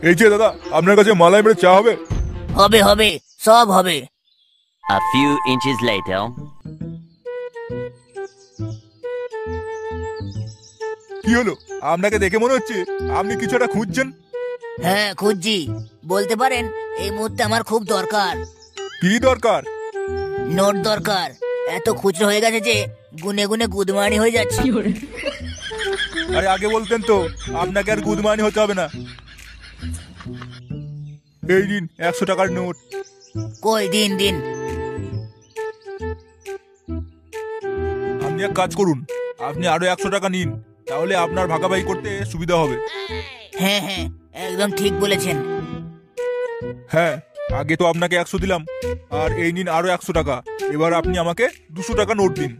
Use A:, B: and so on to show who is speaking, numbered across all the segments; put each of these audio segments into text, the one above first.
A: এই যে দাদা, আপনার কাছে মালাই মেরে চা হবে?
B: হবে হবে, সব হবে।
C: A few inches later.
A: কি হলো, আপনাকে দেখে মনে হচ্ছে আপনি কিছু একটা খুঁজছেন।
B: হ্যাঁ খুঁজছি, বলতে পারেন এই মুহূর্তে আমার খুব দরকার।
A: কি দরকার?
B: নোট দরকার, এত খুচরো হয়ে গেছে যে গুনে গুনে গুদমানি হয়ে যাচ্ছে।
A: আরে আগে বলতেন তো, আপনাকে আর গুদমানি হতে হবে না। এই দিন 100 টাকার নোট।
B: কই দিন দিন।
A: আপনি এক কাজ করুন, আপনি আরো 100 টাকা নিন, তাহলে আপনার ভাগাভাগি করতে সুবিধা হবে।
B: হ্যাঁ হ্যাঁ, একদম ঠিক বলেছেন।
A: হ্যাঁ, আগে তো আপনাকে 100 দিলাম, আর এই নিন আরো 100 টাকা। এবার আপনি আমাকে 200 টাকা নোট দিন।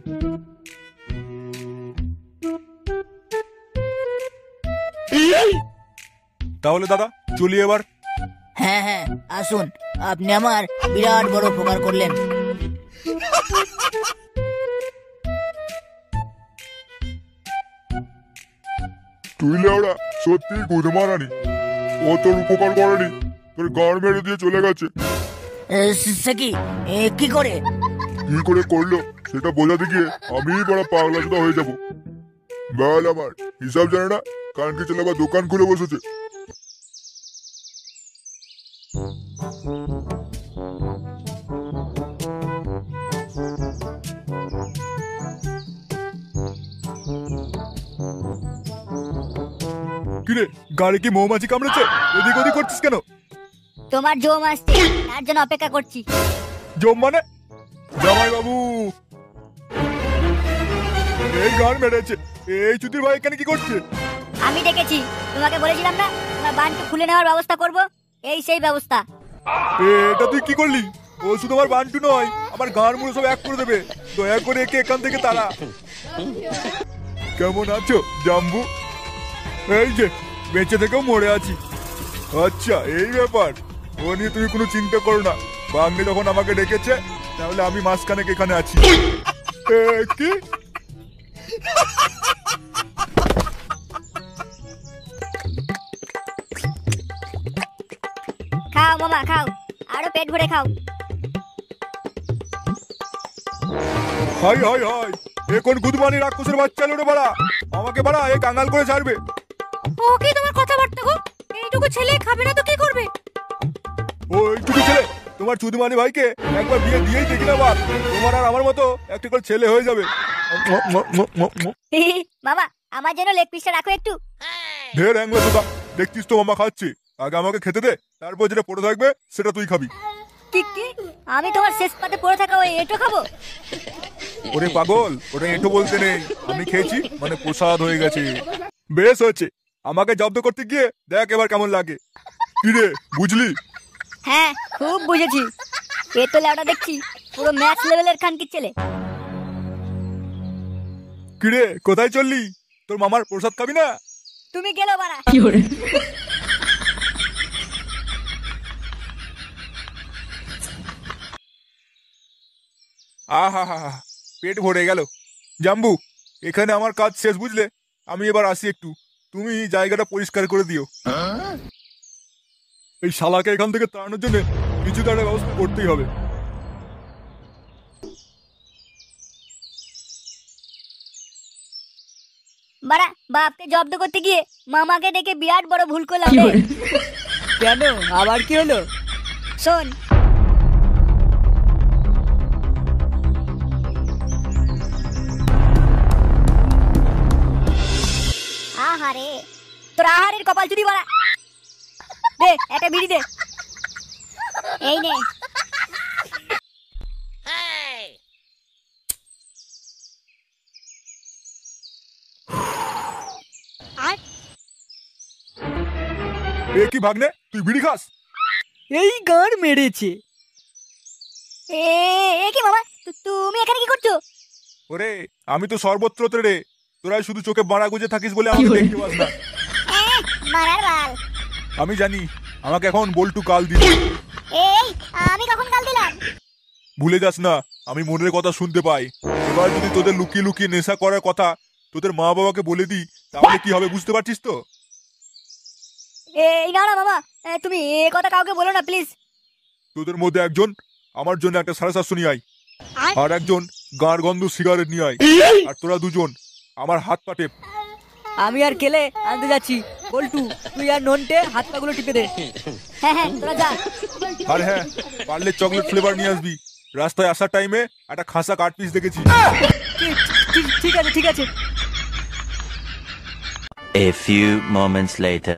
A: তাহলে দাদা চলি এবার।
B: হ্যাঁ হ্যাঁ আসুন, আপনি আমার বিরাট বড় উপকার করলেন।
A: তুই লেওড়া সত্যি গুদমারানি, ও তোর উপকার করেনি, তোর গাড় মেরে দিয়ে চলে গেছে।
B: সে কি, কি করে?
A: কি করে করলো সেটা বোঝাতে গিয়ে আমি বড় পাগলা চোদা হয়ে যাবো। বল, আমার হিসাব জানে না, কানকে চলে আবার দোকান খুলে বসেছে। কিরে, গাড়ি কি মৌমাছি কামড়েছে? এদিক ওদিক করছিস কেন?
D: তোমার জম আসছে, তার জন্য অপেক্ষা করছি।
A: জম মানে? জামাই বাবু, এই গান মেরেছে। এই চুদির ভাই এখানে কি করছে?
D: আমি দেখেছি, তোমাকে বলেছিলাম না তোমার বানকে খুলে নেওয়ার ব্যবস্থা করব, এই সেই ব্যবস্থা।
A: এটা তুই কি করলি? ও শুধু আমার বান্টু নয়, আমার গান মুড়ো সব এক করে দেবে। দয়া করে একে এখান থেকে তাড়া। কেমন আছো জাম্বু? এই যে বেঁচে থেকেও মরে আছি। আচ্ছা এই ব্যাপার, ও নিয়ে তুমি কোনো চিন্তা করো না। বাংলি যখন আমাকে ডেকেছে, তাহলে আমি মাঝখানে এখানে আছি। কি?
D: খাও মামা খাও, আরো পেট ভরে খাও।
A: হাই হাই হাই, এ কোন গুদমানি রাক্ষসের বাচ্চা লোরে বাড়া! আমাকে বাড়া এ কাঙ্গাল করে ছাড়বে।
D: ও কি তোমার কথাবার্তা গো? এইটুকু ছেলে খাবে না তো কি করবে?
A: ও এইটুকু ছেলে? তোমার চুদমানি ভাইকে একবার বিয়ে দিয়েই দেখি না বাপ, তোমার আর আমার মতো একটা করে ছেলে হয়ে যাবে।
D: মামা আমার জন্য লেগ পিসটা রাখো একটু।
A: ঢের অ্যাংলা তোদা, দেখছিস তো মামা খাচ্ছি। আগে আমাকে খেতে দে, তারপর যেটা পড়ে থাকবে সেটা তুই খাবি।
D: কি কি? আমি তোমার শেষ পাতে পড়ে থাকা ওই এটো খাবো?
A: ওরে পাগল, ওটা এঁটো বলতে নেই, আমি খেয়েছি মানে প্রসাদ হয়ে গেছে। বেশ হয়েছে, আমাকে জব্দ করতে গিয়ে দেখ এবার কেমন লাগে। কি রে, বুঝলি?
D: হ্যাঁ খুব বুঝেছি, এ তো লেওটা দেখছি পুরো ম্যাচ লেভেলের খানকির ছেলে।
A: কি রে, কোথায় চললি? তোর মামার প্রসাদ খাবি না?
D: তুমি গেলো বাড়া।
A: আহা হা হা, পেট ভরে গেল। জাম্বু, এখানে আমার কাজ শেষ বুঝলে, আমি এবার আসি একটু। তুমি জায়গাটা পরিষ্কার করে দিও। এই শালাকে এখান থেকে তাড়ানোর জন্য কিছু তো একটা ব্যবস্থা করতেই হবে।
D: বাড়া বাপকে জব্দ করতে গিয়ে মামাকে ডেকে বিরাট বড় ভুল করলাম রে।
B: কেন, আবার কি হলো?
D: শোন, আহারে তোর আহারের কপাল চুরি বাড়া। দে একটা বিড়ি দে। এই নে। আর
A: এ কি ভাগ্নে, তুই বিড়ি খাস?
B: এই গান মেরেছে।
D: এ এ কি মামা, তুমি এখানে কি করছো?
A: ওরে, আমি তো সর্বত্রতে রে, তোরাই শুধু চোখে বাড়া গুজে থাকিস বলে আমাকে দেখতে পাস না।
D: মারার বাল।
A: আমি জানি, আমাকে এখন বল্টু কাল দিবি।
D: এই আমি কখন কাল দিলাম?
A: ভুলে যাস না, আমি মনের কথা শুনতে পাই। এবার যদি তোদের লুকিয়ে লুকিয়ে নেশা করার কথা তোদের মা বাবাকে বলে দিই, তাহলে কি হবে বুঝতে পারছিস তো?
D: এই না না মামা, তুমি এ কথা কাউকে বলো না প্লিজ।
A: তোদের মধ্যে একজন আমার জন্য একটা 750 নিয়ে আয়, আর একজন গাঁর গন্ধ সিগারেট নিয়ে আয়, আর তোরা দুজন আমার হাত পা টেপ।
B: আমি আর কেলে আনতে যাচ্ছি। বল্টু তুই আর নন্টে হাত পাগুলো টিপে দে।
D: হ্যাঁ হ্যাঁ তোরা যা।
A: আর হ্যাঁ, পারলে চকলেট ফ্লেভার নিয়ে আসবি। রাস্তায় আসার টাইমে একটা খাসা কাট পিস দেখেছি।
B: ঠিক আছে ঠিক আছে।
C: A few moments later.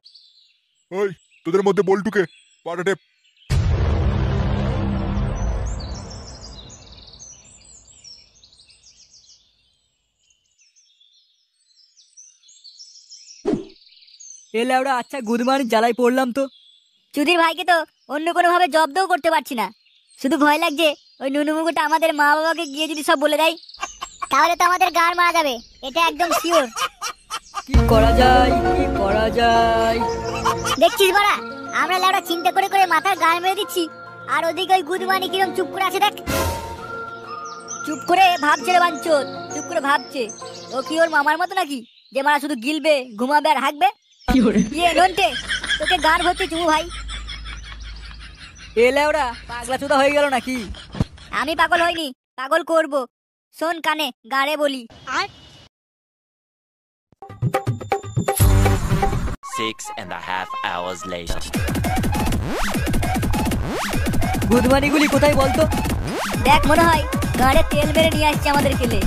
A: ওই তোদের মধ্যে বল্টুকে পাটা টেপ।
B: এলে ওরা আচ্ছা গুদমানি জ্বালাই পড়লাম তো।
D: চুদির ভাইকে তো অন্য কোনো ভাবে জব্দও করতে পারছি না, শুধু ভয় লাগছে ওই নুনুমুকুটা আমাদের মা বাবাকে গিয়ে যদি সব বলে দেয় তাহলে তো আমাদের গাড় মারা যাবে, এটা একদম শিওর।
B: কি করা যায় কি করা যায়?
D: দেখছিস বড়া, আমরা লেওড়া চিন্তা করে করে মাথার গাড় মেরে দিচ্ছি, আর ওদিকে ওই গুদমানি কিরম চুপ করে আছে দেখ। চুপ করে ভাবছে রে বাঞ্চোদ, চুপ করে ভাবছে। ও কি ওর মামার মতো নাকি যে মারা শুধু গিলবে ঘুমাবে আর হাঁকবে? ইয়ে নন্টে, তোকে গাড় ভর্তি চুমু ভাই।
B: এলে ওরা পাগলা চোদা হয়ে গেল নাকি?
D: আমি পাগল হইনি, পাগল করব। শোন কানে, গাড়ে বলি। আর
C: 6.5 hours later.
B: গুদমানিগুলি কোথায় বলতো?
D: দেখ মনে হয় গাড়ে তেল মেরে নিয়ে আসছে আমাদের কেলে।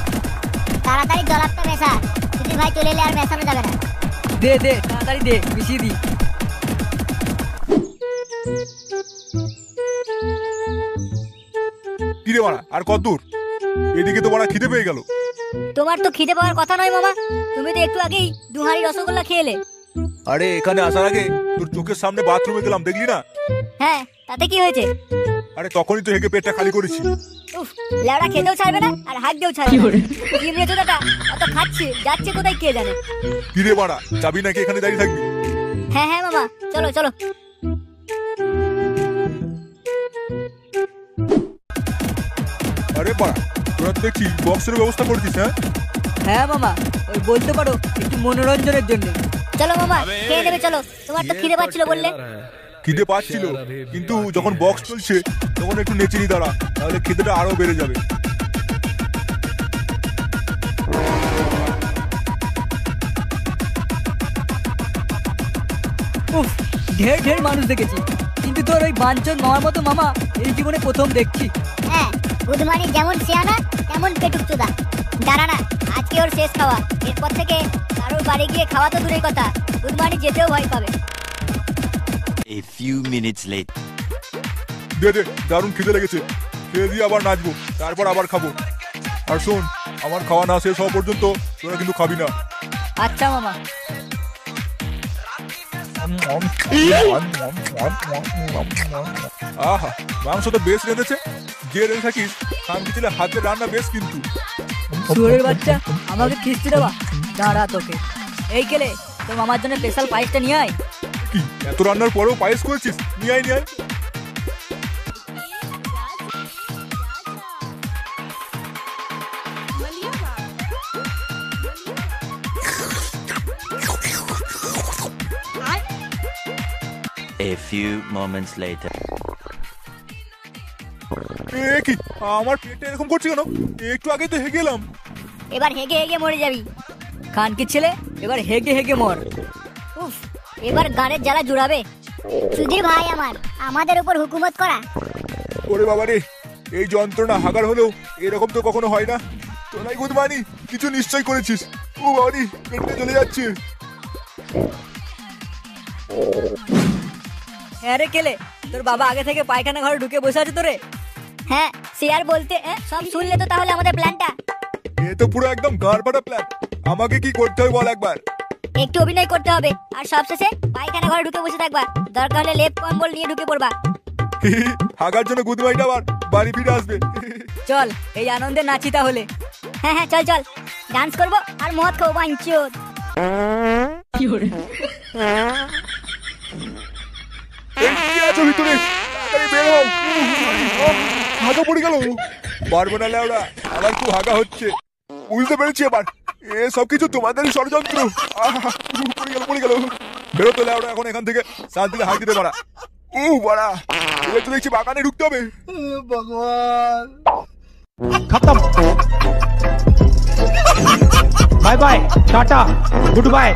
D: তাড়াতাড়ি জলাপটা মেশা, যদি ভাই চলে এলে আর মেশানো যাবে না।
B: দে দে তাড়াতাড়ি দে, মিশিয়ে দি।
A: কিরে মারা, আর কত দূর? এদিকে তো মারা খিদে পেয়ে গেল।
D: তোমার তো খিদে পাওয়ার কথা নয় মামা, তুমি তো একটু আগেই 2 হাঁড়ি রসগোল্লা খেয়েলে।
A: আরে এখানে আসার আগে তোর চোখের সামনে বাথরুমে গেলাম, দেখলি না?
D: হ্যাঁ, তাতে কি হয়েছে?
A: আরে তখনই তো হেগে পেটটা খালি করেছি।
D: উফ, লেওড়া খেতেও ছাড়বে না আর হাঁকতেও ছাড়বে না। চিমড়ে চোদাটা অত খাচ্ছে, যাচ্ছে কোথায় কে জানে।
A: কিরে মারা, যাবি নাকি এখানে দাঁড়িয়ে থাকবি?
D: হ্যাঁ হ্যাঁ মামা, চলো চলো।
A: আরে বাড়া, তোরা তো দেখছি বক্সের ব্যবস্থা করেছিস। হ্যাঁ
B: হ্যাঁ মামা, ওই বলতে পারো একটু মনোরঞ্জনের জন্য।
D: চলো মামা, খেয়ে নেবে চলো, তোমার তো খিদে পাচ্ছিল বললে।
A: খিদে পাচ্ছিল, কিন্তু যখন বক্স চলছে তখন একটু নেচে নি দাঁড়া, তাহলে খিদেটা আরো বেড়ে যাবে।
B: উফ, ঢের ঢের মানুষ দেখেছি, কিন্তু তোর ওই বাঞ্চন মামার মতো মামা এই জীবনে প্রথম দেখছি।
D: হ্যাঁ, গুদমানি যেমন সিয়ানা তেমন পেটুক চোদা। দাঁড়া না, আজকে ওর শেষ খাওয়া। এরপর থেকে কারোর বাড়ি গিয়ে খাওয়া তো দূরের কথা, গুদমানি যেতেও ভয় পাবে।
C: A few minutes later.
A: দে দে, দারুণ খিদে লেগেছে, খেয়ে দিয়ে আবার নাচবো, তারপর আবার খাবো। আর শোন, আমার খাওয়া না শেষ হওয়া পর্যন্ত তোরা কিন্তু খাবি না।
B: আচ্ছা মামা।
A: আহা, মাংস তো বেশ রেঁধেছে। যে রেঁধে থাকিস খানকি ছেলে হাতে রান্না বেশ কিন্তু।
B: শুয়োরের বাচ্চা, আমাকে খিস্তি দেওয়া। দাঁড়া তোকে। এই কেলে, তোর মামার জন্য স্পেশাল পায়েসটা নিয়ে আয়।
A: কি এত রান্নার পরেও পায়েস করেছিস? নিয়ে আয় নিয়ে আয়।
C: A few moments later.
A: এ কি, আমার পেটটা এরকম করছে কেন? একটু আগে তো হেগে গেলাম।
D: এবার হেগে হেগে মরে যাবি।
B: খানকি ছেলে, এবার হেগে হেগে মর।
D: উফ, এবার গানের জ্বালা জুড়াবে। সুধীর ভাই আমার, আমাদের উপর হুকুমত করা।
A: ওরে বাবা রে, এই যন্ত্রণা হাগার হলেও এরকম তো কখনো হয় না। তোরাই গুদমানি কিছু নিশ্চয় করেছিস। ও বাড়ি পেটে চলে যাচ্ছে।
B: হ্যাঁ রে কেলে, তোর বাবা আগে থেকে পায়খানা ঘরে ঢুকে বসে আছে তোরে।
D: হ্যাঁ, সে আর বলতে, সব শুনলে তো তাহলে আমাদের প্ল্যানটা।
A: এ তো পুরো একদম গাঁড় ফাটা প্ল্যান। আমাকে কি করতে হবে বল একবার।
D: একটু অভিনয় করতে হবে, আর সবশেষে পায়খানা ঘরে ঢুকে বসে থাকবা। দরকার হলে লেপ কম্বল নিয়ে ঢুকে পড়বা।
A: হাগার জন্য গুদমাইটা আবার বাড়ি ফিরে আসবে।
B: চল এই আনন্দে নাচি তাহলে।
D: হ্যাঁ হ্যাঁ, চল চল, ডান্স করবো আর মদ খাবো বাঞ্চোদ।
A: এই কি আছো ভিতরে? তাড়াতাড়ি বের হও। হাগা পড়ে গেল। পারবো না লেওড়া, আমার খুব হাগা হচ্ছে। বুঝতে পেরেছি এবার, এ সব কিছু তোমাদেরই ষড়যন্ত্র। পড়ে গেল। বেরো তো লেওড়া এখন এখান থেকে, শান্তিতে হাঁক দিতে পারা। বাড়া, এবার তো দেখছি বাগানে ঢুকতে হবে।
E: खत्म bye bye tata good bye.